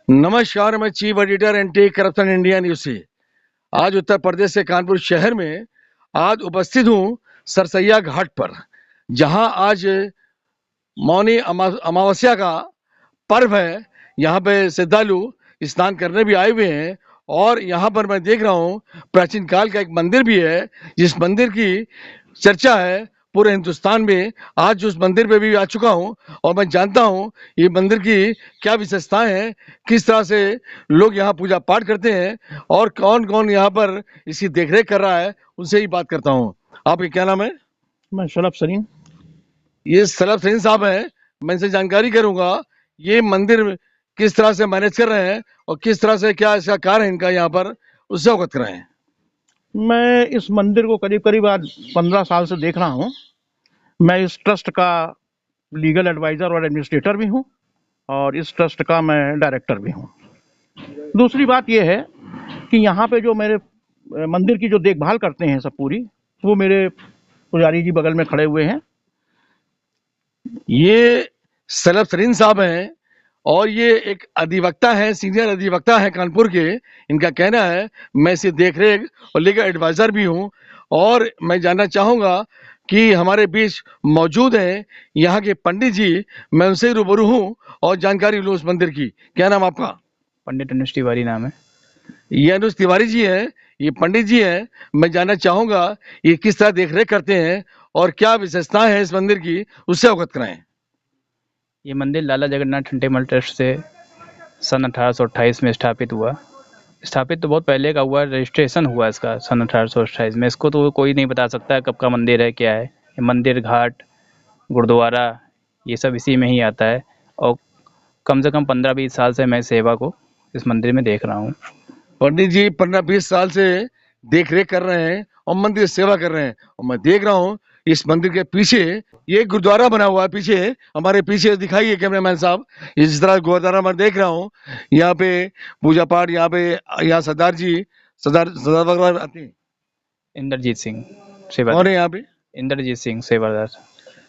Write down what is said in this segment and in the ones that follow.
नमस्कार, मैं chief editor anti corruption India news से। आज उत्तर प्रदेश के कानपुर शहर में आज उपस्थित हूँ सरसैया घाट पर, जहां आज मौनी अमावस्या का पर्व है। यहाँ पे श्रद्धालु स्नान करने भी आए हुए हैं और यहाँ पर मैं देख रहा हूँ प्राचीन काल का एक मंदिर भी है, जिस मंदिर की चर्चा है पूरे हिंदुस्तान में। आज उस मंदिर पे भी आ चुका हूँ और मैं जानता हूँ ये मंदिर की क्या विशेषताएं हैं, किस तरह से लोग यहाँ पूजा पाठ करते हैं और कौन कौन यहाँ पर इसकी देखरेख कर रहा है, उनसे ही बात करता हूँ। आपका क्या नाम है? मैं शलभ सरीन। ये सलभ सैन साहब हैं। मैं इनसे जानकारी करूंगा ये मंदिर किस तरह से मैनेज कर रहे हैं और किस तरह से क्या इसका कार्य है इनका यहाँ पर, उससे अवगत कराएं। मैं इस मंदिर को करीब करीब आज 15 साल से देख रहा हूँ। मैं इस ट्रस्ट का लीगल एडवाइज़र और एडमिनिस्ट्रेटर भी हूँ और इस ट्रस्ट का मैं डायरेक्टर भी हूँ। दूसरी बात ये है कि यहाँ पे जो मेरे मंदिर की जो देखभाल करते हैं सब पूरी, वो मेरे पुजारी जी बगल में खड़े हुए हैं। ये सलभ सरीन साहब हैं और ये एक अधिवक्ता है, सीनियर अधिवक्ता है कानपुर के। इनका कहना है मैं इसे देखरेख और लीगल एडवाइजर भी हूँ और मैं जानना चाहूँगा कि हमारे बीच मौजूद हैं यहाँ के पंडित जी। मैं उनसे रूबरू हूँ और जानकारी लूँ उस मंदिर की। क्या नाम आपका? पंडित अनुज तिवारी नाम है। ये अनुज तिवारी जी हैं, ये पंडित जी हैं। मैं जानना चाहूँगा ये किस तरह देखरेख करते हैं और क्या विशेषताएं हैं इस मंदिर की, उससे अवगत कराएं। ये मंदिर लाला जगन्नाथ टेम्पल ट्रस्ट से सन 1828 में स्थापित हुआ। स्थापित तो बहुत पहले का हुआ, रजिस्ट्रेशन हुआ इसका सन 1828 में। इसको तो कोई नहीं बता सकता है कब का मंदिर है, क्या है। ये मंदिर, घाट, गुरुद्वारा, ये सब इसी में ही आता है और कम से कम 15-20 साल से मैं सेवा को इस मंदिर में देख रहा हूँ। पंडित जी 15-20 साल से देख रेख कर रहे हैं और मंदिर सेवा कर रहे हैं और मैं देख रहा हूँ इस मंदिर के पीछे ये गुरुद्वारा बना हुआ है। पीछे हमारे पीछे दिखाइए कैमरामैन साहब, इस तरह गुरुद्वारा मैं देख रहा हूँ। यहाँ पे पूजा पाठ, यहाँ सरदार जी, सरदार वगैरह आते हैं। इंद्रजीत सिंह कौन सेवादार। है यहाँ पे? इंद्रजीत सिंह सेवादार।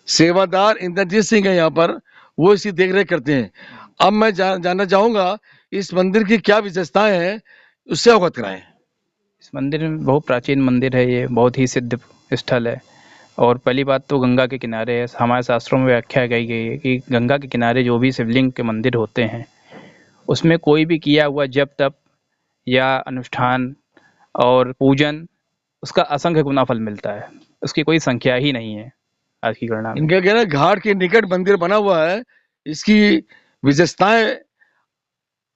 सेवादार इंद्रजीत सिंह है यहाँ पर, वो इसकी देख रेख करते हैं। अब मैं जानना चाहूंगा इस मंदिर की क्या विशेषताएं हैं, उससे अवगत कराएं। इस मंदिर में बहुत प्राचीन मंदिर है, ये बहुत ही सिद्ध स्थल है। और पहली बात तो गंगा के किनारे है। हमारे शास्त्रों में व्याख्या की गई है कि गंगा के किनारे जो भी शिवलिंग के मंदिर होते हैं, उसमें कोई भी किया हुआ जप तप या अनुष्ठान और पूजन, उसका असंख्य गुना फल मिलता है। उसकी कोई संख्या ही नहीं है आज की गणना में। इनका कहना है घाट के निकट मंदिर बना हुआ है, इसकी विशेषताएं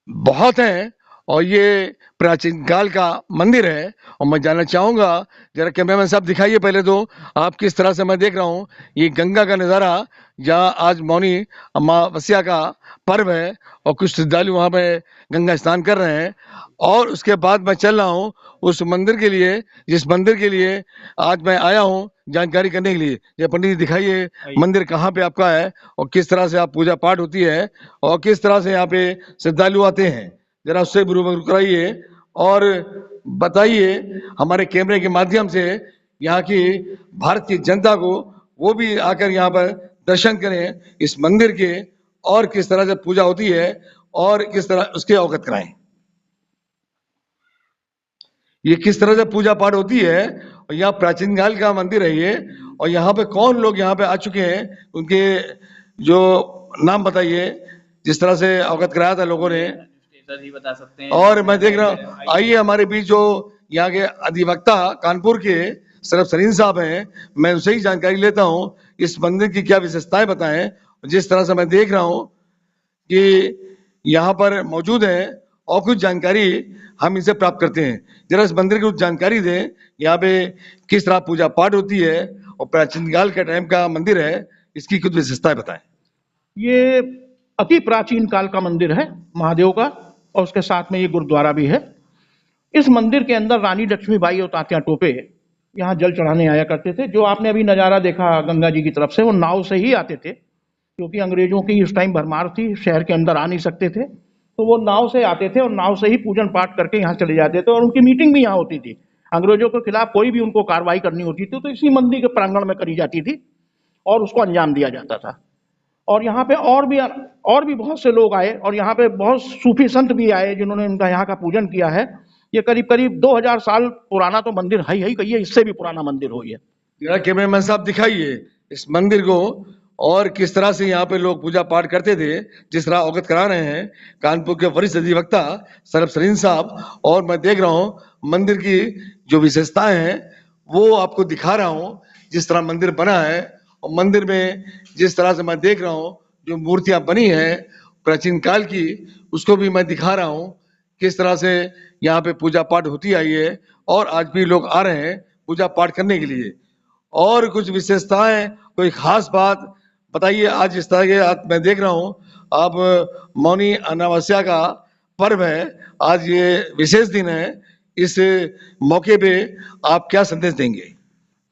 बहुत हैं और ये प्राचीन काल का मंदिर है। और मैं जानना चाहूंगा, जरा कैमरामैन साहब दिखाइए पहले तो आप किस तरह से मैं देख रहा हूँ ये गंगा का नज़ारा, जहाँ आज मौनी अमावस्या का पर्व है और कुछ श्रद्धालु वहाँ पे गंगा स्नान कर रहे हैं। और उसके बाद मैं चल रहा हूँ उस मंदिर के लिए, जिस मंदिर के लिए आज मैं आया हूँ जानकारी करने के लिए। ये पंडित जी दिखाइए मंदिर कहाँ पे आपका है और किस तरह से आप पूजा पाठ होती है और किस तरह से यहाँ पे श्रद्धालु आते हैं, जरा उससे रूबरू कराइए और बताइए हमारे कैमरे के माध्यम से यहाँ की भारत की जनता को, वो भी आकर यहाँ पर दर्शन करें इस मंदिर के और किस तरह से पूजा होती है और किस तरह उसके अवगत कराएं। ये किस तरह से पूजा पाठ होती है और यहाँ प्राचीन काल का मंदिर है ये। और यहाँ पे कौन लोग यहाँ पे आ चुके हैं, उनके जो नाम बताइए, जिस तरह से अवगत कराया था लोगों ने। ही बता सकते हैं। और मैं देख रहा हूँ, आइए हमारे बीच जो यहाँ के अधिवक्ता कानपुर के सलभ सरीन साहब हैं, मैं उनसे ही जानकारी लेता हूँ इस मंदिर की क्या विशेषताएं बताएं। जिस तरह से मैं देख रहा हूँ कि यहाँ पर मौजूद है और कुछ जानकारी हम इनसे प्राप्त करते हैं। जरा इस मंदिर की कुछ जानकारी दें, यहाँ पे किस तरह पूजा पाठ होती है और प्राचीन काल के टाइम का मंदिर है, इसकी कुछ विशेषताएं बताएं। ये अति प्राचीन काल का मंदिर है महादेव का और उसके साथ में ये गुरुद्वारा भी है। इस मंदिर के अंदर रानी लक्ष्मीबाई और तात्या टोपे यहाँ जल चढ़ाने आया करते थे। जो आपने अभी नज़ारा देखा गंगा जी की तरफ से, वो नाव से ही आते थे, क्योंकि अंग्रेजों की उस टाइम भरमार थी, शहर के अंदर आ नहीं सकते थे, तो वो नाव से आते थे और नाव से ही पूजन पाठ करके यहाँ चले जाते थे। और उनकी मीटिंग भी यहाँ होती थी। अंग्रेजों के खिलाफ कोई भी उनको कार्रवाई करनी होती थी तो इसी मंदिर के प्रांगण में करी जाती थी और उसको अंजाम दिया जाता था। और यहाँ पे और भी बहुत से लोग आए और यहाँ पे बहुत सूफी संत भी आए जिन्होंने इनका यहाँ का पूजन किया है। ये करीब करीब 2000 साल पुराना तो मंदिर है ही कहिए, इससे भी पुराना मंदिर हो ये। जरा कैमरामैन साहब दिखाइए इस मंदिर को और किस तरह से यहाँ पे लोग पूजा पाठ करते थे, जिस तरह अवगत करा रहे हैं कानपुर के वरिष्ठ अधिवक्ता सरब सरीन साहब। और मैं देख रहा हूँ मंदिर की जो विशेषताएं हैं वो आपको दिखा रहा हूँ, जिस तरह मंदिर बना है और मंदिर में जिस तरह से मैं देख रहा हूँ जो मूर्तियां बनी है प्राचीन काल की, उसको भी मैं दिखा रहा हूँ किस तरह से यहाँ पे पूजा पाठ होती आई है और आज भी लोग आ रहे हैं पूजा पाठ करने के लिए। और कुछ विशेषताएं, कोई खास बात बताइए। आज इस तरह के आज मैं देख रहा हूँ अब मौनी अमावस्या का पर्व है, आज ये विशेष दिन है, इस मौके पे आप क्या संदेश देंगे?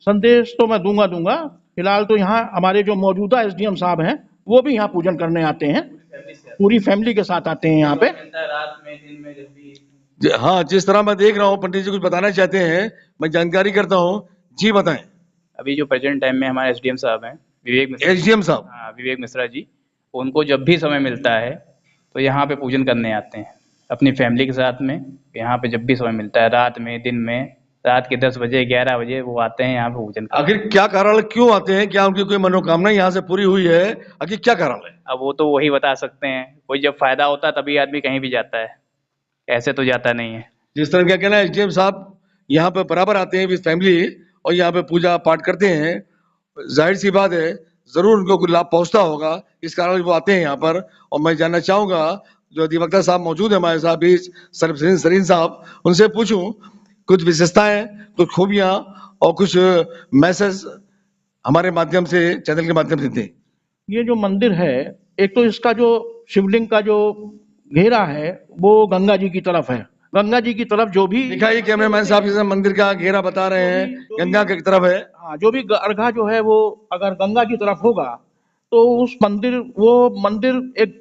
संदेश तो मैं दूंगा। फिलहाल तो यहाँ हमारे जो मौजूदा एसडीएम साहब हैं वो भी यहाँ पूजन करने आते हैं, पूरी फैमिली के साथ आते हैं यहाँ पे। रात में दिन में जब भी हाँ, जिस तरह मैं देख रहा हूँ पंडित जी कुछ बताना चाहते हैं, मैं जानकारी करता हूँ, जी बताएं। अभी जो प्रेजेंट टाइम में हमारे एसडीएम साहब हैं विवेक मिश्रा, एसडीएम साहब, हाँ विवेक मिश्रा जी, उनको जब भी समय मिलता है तो यहाँ पे पूजन करने आते हैं अपनी फैमिली के साथ में। यहाँ पे जब भी समय मिलता है, रात में दिन में, रात के 10 बजे 11 बजे वो आते हैं यहाँ पे पूजन करने। आखिर क्या कारण, क्यों आते हैं? क्या उनकी कोई मनोकामना यहाँ से पूरी हुई है? आखिर क्या कारण है? अब वो तो वही बता सकते हैं, कोई जब फायदा होता है तभी आदमी कहीं भी जाता है, ऐसे तो जाता नहीं है। जिस तरह क्या कहना है, एसडीएम साहब यहाँ पे बराबर आते हैं विद फैमिली और यहाँ पे पूजा पाठ करते हैं, जाहिर सी बात है जरूर उनको कुछ लाभ पहुंचता होगा, इस कारण वो आते हैं यहाँ पर। और मैं जानना चाहूंगा जो अधिवक्ता साहब मौजूद है हमारे साथ बीच, सरब सरीन साहब, उनसे पूछूं कुछ विशेषताएं, कुछ खूबियां और कुछ मैसेज हमारे माध्यम से, चैनल के माध्यम से दें। ये जो मंदिर है, एक तो इसका जो शिवलिंग का जो घेरा है वो गंगा जी की तरफ है। गंगा जी की तरफ जो भी दिखाइए कैमरामैन साहब, जैसे मंदिर का घेरा बता रहे हैं गंगा की तरफ है। हाँ, जो भी अर्घा जो है वो अगर गंगा की तरफ होगा तो उस मंदिर, वो मंदिर एक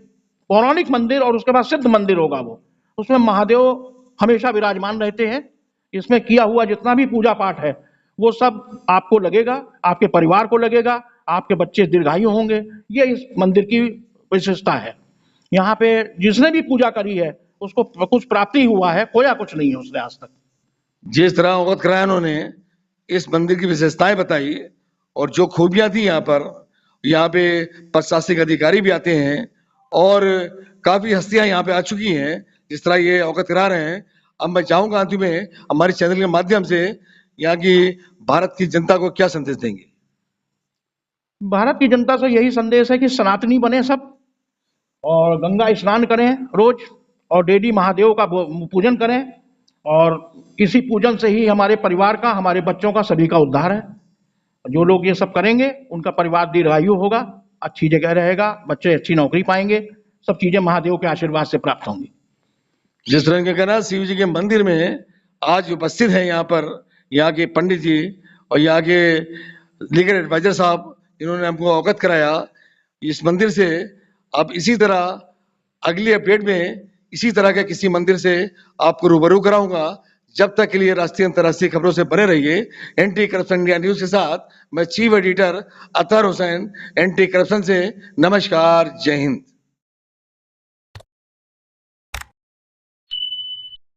पौराणिक मंदिर और उसके बाद सिद्ध मंदिर होगा वो। उसमें महादेव हमेशा विराजमान रहते हैं। इसमें किया हुआ जितना भी पूजा पाठ है वो सब आपको लगेगा, आपके परिवार को लगेगा, आपके बच्चे दीर्घायु होंगे। ये इस मंदिर की विशेषता है। यहाँ पे जिसने भी पूजा करी है उसको कुछ प्राप्ति हुआ है, खोया कुछ नहीं है उसने आज तक। जिस तरह अवगत कराया उन्होंने, इस मंदिर की विशेषताएं बताई और जो खूबियां थी यहाँ पे प्रशासनिक अधिकारी भी आते हैं और काफी हस्तियां यहाँ पे आ चुकी हैं, जिस तरह ये अवगत करा रहे हैं। अब मैं चाहूंगा अंत में हमारे चैनल के माध्यम से यहाँ की भारत की जनता को क्या संदेश देंगे? भारत की जनता से यही संदेश है कि सनातनी बने सब और गंगा स्नान करें रोज और डेली महादेव का पूजन करें। और इसी पूजन से ही हमारे परिवार का, हमारे बच्चों का, सभी का उद्धार है। जो लोग ये सब करेंगे उनका परिवार दीर्घायु होगा, अच्छी जगह रहेगा, बच्चे अच्छी नौकरी पाएंगे, सब चीजें महादेव के आशीर्वाद से प्राप्त होंगी। जिस तरह का कहना, शिव जी के मंदिर में आज उपस्थित है यहाँ पर यहाँ के पंडित जी और यहाँ के लीगल एडवाइजर साहब, जिन्होंने हमको अवगत कराया इस मंदिर से। अब इसी तरह अगली अपडेट में इसी तरह के किसी मंदिर से आपको रूबरू कराऊंगा। जब तक के लिए राष्ट्रीय अंतर्राष्ट्रीय खबरों से बने रहिए एंटी करप्शन इंडिया न्यूज के साथ। मैं chief editor Athar Hussain, anti corruption से। नमस्कार, जय हिंद।